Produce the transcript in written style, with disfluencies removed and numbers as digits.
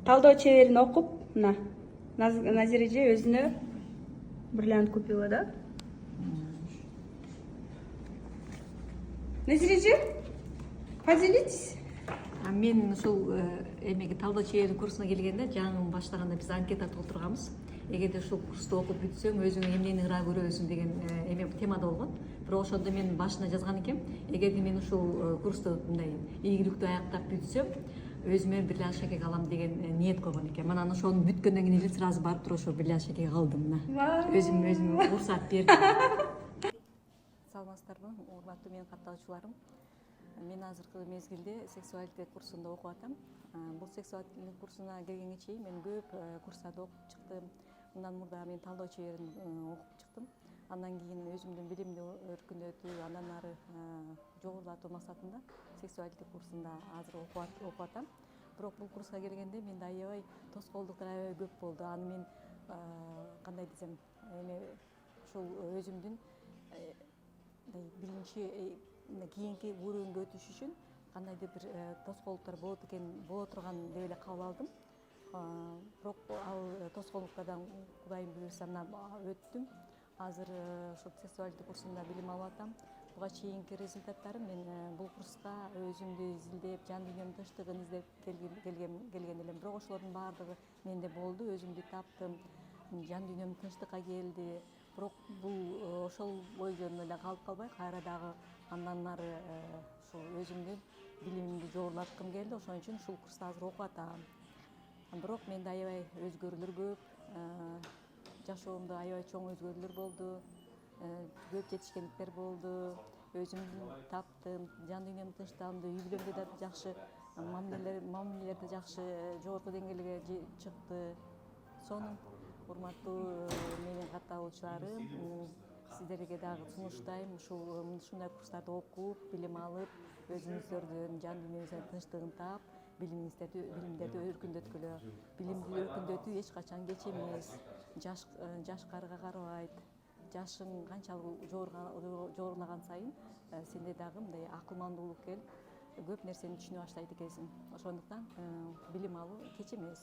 талдоо чеберин окуп, мына Назира эже өзүнө бриллиант купила, да? Назира эже, поделитесь. Мен ушул эмеге талдоо чеберин курсуна келгенде жаңы баштаганда биз анкета толтурганбыз. Эгерде ушул курсту окуп бүтсөң өзүң эмнени ыраа көрөсүң деген эме темада болгон. Бирок ошондо мен башына жазган экем, эгерде мен ушул курсту мындай ийгиликтүү аяктап бүтсөм, өзүмө бриллиант шакек алам деген ниет койгон экен. Анан ошону бүткөндөн кийин эле сразу барып туруп ошо бриллиант шакек алдым мына. Өзүм уруксат бердим. Саламатсыздарбы, урматтуу менин каттаочуларым. Мен азыркы мезгилде сексуалдык курсунда окуп атам. Бул сексуалдык курсуна келгенге чейин мен көп курстарда окуп чыктым. Мындан мурда мен талдоо чеберин окуп чыктым. Андан кийин өзүмдүн билимди өркүндөтүү, андан ары жогорулатуу максатында сексуалдык курсунда азыр окуп атам. Бирок бул курска келгенде менде аябай тоскоолдуктар аябай көп болду. Аны мен кандай десем, эме ушул өзүмдүн биринчи кийинки уровеньге өтүш үчүн кандайдыр бир тоскоолдуктар боло турган деп эле кабыл алдым. Бирок ал тоскоолдуктардан Кудайым буюрса мына өттүм. Азыр ушул сексуалдык курсунда билим алып атам. Буга чейинки результаттарым мен бул курска өзүмдү изилдеп, жан дүйнөмдүн тынчтыгын издеп келген элем. Бирок ошолордун баардыгы менде болду, өзүмдү таптым, жан дүйнөм тынчтыкка келди. Бирок бул ошол ой жөнүндө эле калып калбай, кайра дагы андан ары ушул өзүмдүн билимимди жогорулаткым келди. Ошон үчүн ушул курста азыр окуп атам. Бирок менде аябай өзгөрүүлөр көп. Жашоомдо аябай чоң өзгөрүүлөр болду. Көп жетишкендиктер болду. Өзүмдү таптым, жан дүйнөм тынчтанды, үй бүлөмдө да жакшы мамилелерде жакшы жогорку деңгээлге чыкты. Сонун урматтуу менин каттаочуларым, сиздерге дагы сунуштайм ушундай курстарды окуп, билим алып, өзүңүздөрдүн жан дүйнөңүздүн тынчтыгын таап, билимдерди өркүндөткүлө. Билимди өркүндөтүү эч качан кеч эмес. Жашкарга карабайт. Жашың канчалык жогорулаган сайын сенде дагы мындай акылмандуулук келип, көп нерсени түшүнө баштайт экенсиң. Ошондуктан билим алуу кеч эмес.